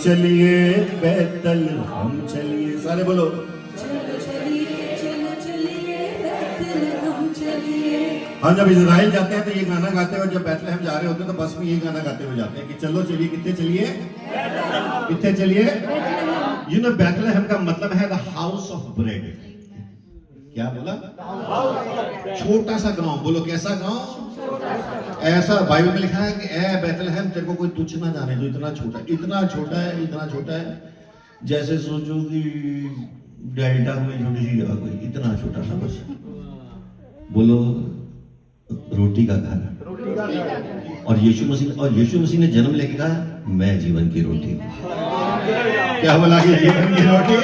चलिए बैतल हम चलिए, सारे बोलो चलो चलिए बैतल हम चलिए। हम जब इजराइल जाते हैं तो ये गाना गाते हैं, और जब बैतलहम जा रहे होते हैं तो बस में ये गाना गाते हुए जाते हैं कि चलो चलिए, कितने चलिए, कितने चलिए। यू नो बैतलहम का मतलब है द हाउस ऑफ ब्रेड। क्या बोला? छोटा सा गांव। बोलो कैसा गांव? ऐसा बाइबल में लिखा है कि ए बैतलहम तेरे को कोई तुच्छ ना जाने दो, इतना छोटा है, इतना छोटा है, इतना छोटा है, जैसे सोचो कि डेल्टा में छोटी सी जगह कोई, इतना छोटा सा बस। बोलो रोटी का घर। और यीशु मसीह ने जन्म लेके कहा मैं जीवन की रोटी हूं। क्या बोला कि जीवन की रोटी?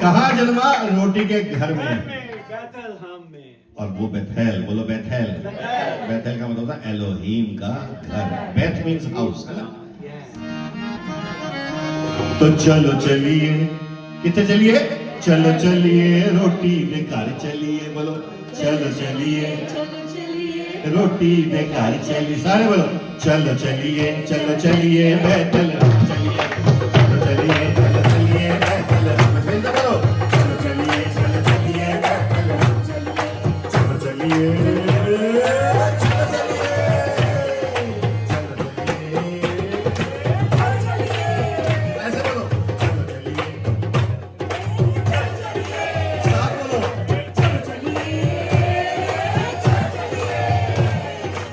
कहाँ जन्मा? रोटी के घर में, और वो बेथेल। बोलो बेथेल। बेथेल का मतलब होता है एलोहीम का घर। बेथ मीन्स हाउस, है ना? तो चलो चलिए, कितने चलिए? चलो चलिए रोटी बेकार चलिए। बोलो चलो चलिए रोटी बेकार चलिए। सारे बोलो चलो चलिए, चलो चलिए बेथेल हम चलिए, चलो चलिए, चलो चलिए बेथेल हम चलिए। बोलो चलो चलिए, चलो चलिए बेथेल हम चलिए, चलो चलिए, चलो चलिए, ऐसे बोलो चलो चलिए, साथ बोलो चलो चलिए,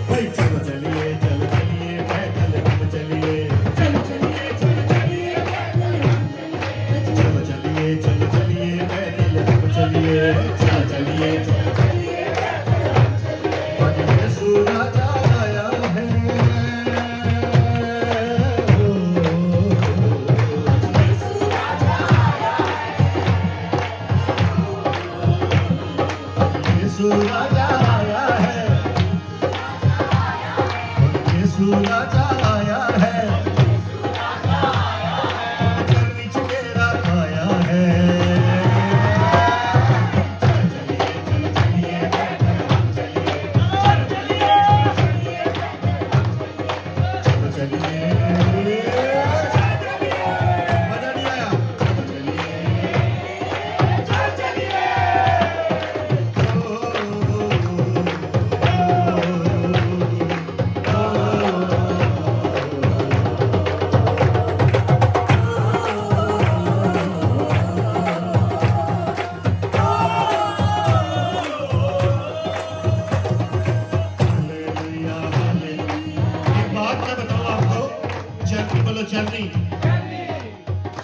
भाई चलो चलिए, चलो चलिए बेथेल हम चलिए, चलो चलिए, चलो चलिए बेथेल हम चलिए, चलो चलिए, चलो चलिए और यीशु राजा आया है। यीशु राजा आया है, यीशु राजा आया है, चरनी चुकेरा खाया है। चलो चलिए, मजा नहीं आया? Hallelujah, hallelujah. एक बात मैं बताऊं आपको, चरनी बोलो चरनी।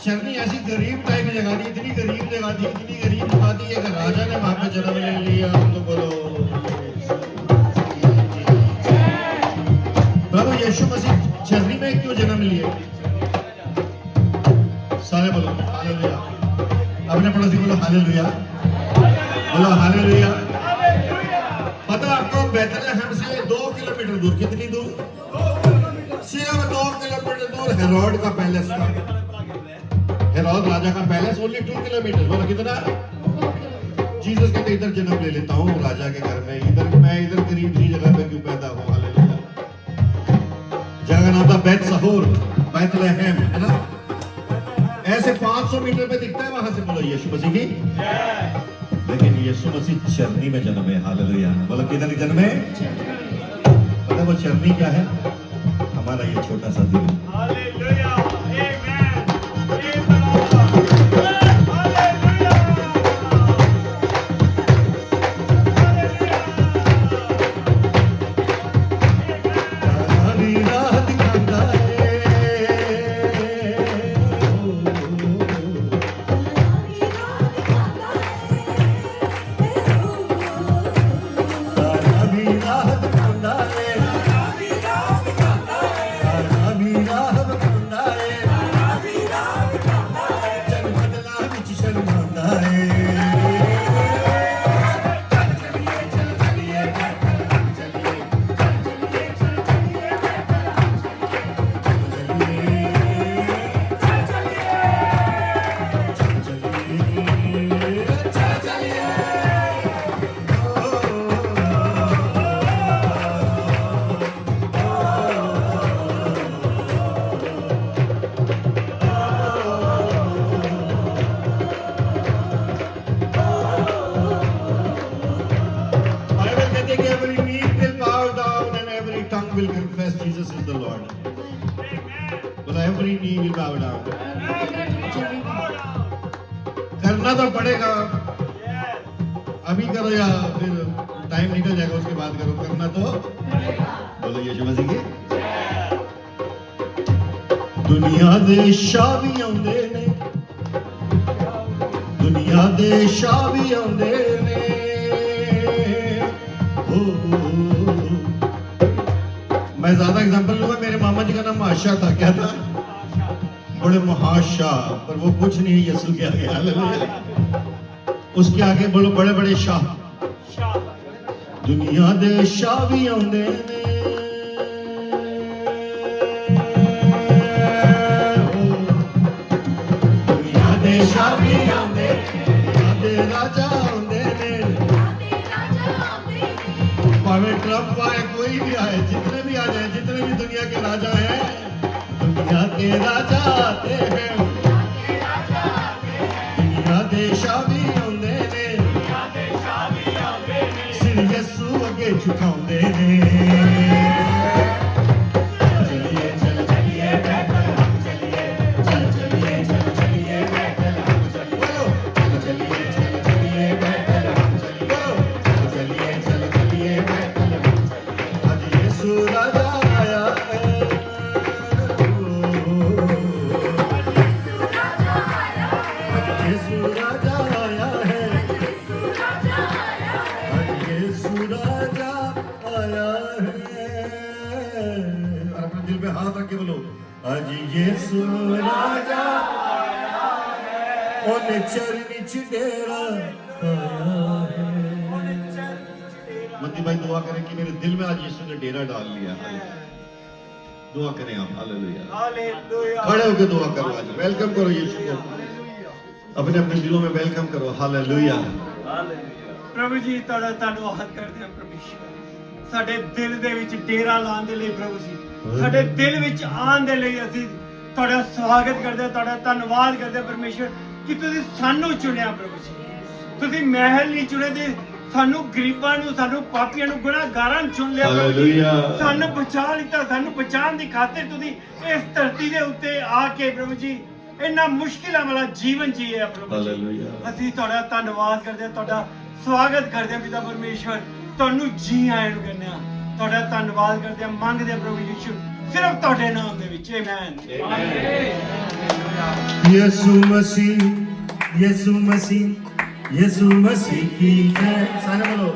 चरनी ऐसी गरीब टाइप की जगह थी, इतनी गरीब जगह थी, इतनी गरीब जगह थी, एक राजा ने वहां पे जन्म ले लिया। तो बोलो प्रभु यीशु मसीह चरनी में क्यों जन्म लिए? सारे बोलो हालेलुया। अपने पड़ोसी बोलो हालेलुया, बोलो हालेलुया। पता आपको बैतलहम से 2 किलोमीटर दूर, कितनी दूर? सिर्फ 2 किलोमीटर दूर हेरोड का पैलेस था। हेरोद राजा का पैलेस ओनली 2 किलोमीटर। बोलो कितना? जीसस कहते इधर जन्म ले लेता हूँ राजा के घर में, इधर मैं इधर गरीब सी जगह पे क्यों पैदा हूँ? हालेलुया। जगह का नाम था बैत सहूर, बैतलहम, है ना? ऐसे 500 मीटर पे दिखता है वहां से। बोलो यीशु मसीह की। लेकिन यीशु मसीह चरनी में जन्मे। हालेलुया। बोलो किधर जन्मे? पता वो चरनी क्या है? हमारा ये छोटा सा दिल। हालेलुया, आमेन। अभी राह दिखाता है। every knee will bow down. चलेगा करना तो पड़ेगा, Yes. अभी करो या फिर टाइम निकल जाएगा उसके बाद करो, करना तो बोलो यीशु मसीह की। दुनिया दे शाह भी आउंदे ने, दुनिया दे शाह भी आउंदे ने, ओ, मैं ज्यादा एग्जांपल लूंगा, मेरे मामा जी का नाम आशा था, क्या था? बड़े महाशाह, पर वो कुछ नहीं यीशु के आगे, हालेलुया। उसके आगे बोलो बड़े बड़े शाह, दुनिया दे शाह भी आउंदे ने, दुनिया दे शाह भी आउंदे, दुनिया दे राजा आउंदे ने, भावे ट्रम्प आए कोई भी आए, जितने भी आ जाए, जितने भी दुनिया के राजा हैं, दुनिया के राजा आते हैं, दुनिया दे शाह भी आउंदे ने, सिर यीशु अगे झुकाउंदे ने। चलिए चल चलिए बैतलहम चलिए, चल चलिए चल चलिए बैतलहम चलिए, चल चलिए चल चलिए बैतलहम चलिए, चल चलिए चल चलिए बैतलहम चलिए, आज यीशु राजा आया है, यीशु राजा आया है, यीशु राजा आया है। और अपने दिल पे हाथ रख के बोलो, आज यीशु राजा आया है, ओने चरनी च डेरा आया है। मंदी भाई दुआ करें कि मेरे दिल में आज यीशु ने डेरा डाल लिया। दुआ करें आप, हालेलुया। Hallelujah. खड़े होकर दुआ करो, आज वेलकम करो यीशु को, अपने अपने दिलों में वेलकम करो, हालेलुया। ਪ੍ਰਭੂ ਜੀ ਤੁਹਾਡਾ ਧੰਨਵਾਦ ਕਰਦੇ ਹਾਂ ਪਰਮੇਸ਼ਰ, ਸਾਡੇ ਦਿਲ ਦੇ ਵਿੱਚ ਡੇਰਾ ਲਾਉਣ ਦੇ ਲਈ ਪ੍ਰਭੂ ਜੀ, ਸਾਡੇ ਦਿਲ ਵਿੱਚ ਆਉਣ ਦੇ ਲਈ ਅਸੀਂ ਤੁਹਾਡਾ ਸਵਾਗਤ ਕਰਦੇ ਹਾਂ, ਤੁਹਾਡਾ ਧੰਨਵਾਦ ਕਰਦੇ ਹਾਂ ਪਰਮੇਸ਼ਰ ਕਿ ਤੁਸੀਂ ਸਾਨੂੰ ਚੁਣਿਆ ਪ੍ਰਭੂ ਜੀ। ਤੁਸੀਂ ਮਹਿਲ ਨਹੀਂ ਚੁਣੇ ਤੇ ਸਾਨੂੰ ਗਰੀਬਾਂ ਨੂੰ, ਸਾਨੂੰ ਪਾਪੀਆਂ ਨੂੰ, ਗੁਨਾਹਗਾਰਾਂ ਨੂੰ ਚੁਣ ਲਿਆ ਪ੍ਰਭੂ ਜੀ। ਹਾਲੇਲੂਇਆ। ਸਾਨੂੰ ਬਚਾ ਲਿੱਤਾ, ਸਾਨੂੰ ਬਚਾਉਣ ਦੀ ਖਾਤਰ ਤੁਸੀਂ ਇਸ ਧਰਤੀ ਦੇ ਉੱਤੇ ਆ ਕੇ ਪ੍ਰਭੂ ਜੀ ਇੰਨਾ ਮੁਸ਼ਕਿਲਾਂ ਵਾਲਾ ਜੀਵਨ ਜੀਏ ਪ੍ਰਭੂ ਜੀ। ਹਾਲੇਲੂਇਆ। ਅਸੀਂ ਤੁਹਾਡਾ ਧੰਨਵਾਦ ਕਰਦੇ ਹਾਂ, ਤੁਹਾਡਾ ਸਵਾਗਤ ਕਰਦੇ ਹਾਂ ਪਿਤਾ ਪਰਮੇਸ਼ਵਰ, ਤੁਹਾਨੂੰ ਜੀ ਆਇਆਂ ਨੂੰ ਕਹਿੰਦੇ ਹਾਂ, ਤੁਹਾਡਾ ਧੰਨਵਾਦ ਕਰਦੇ ਹਾਂ, ਮੰਗਦੇ ਹਾਂ ਪ੍ਰਭੂ ਯੀਸ਼ੂ ਸਿਰਫ ਤੁਹਾਡੇ ਨਾਮ ਦੇ ਵਿੱਚ, ਆਮੇਨ। यीशु मसीह, यीशु मसीह, यीशु मसीह की जय। सारे बोलो।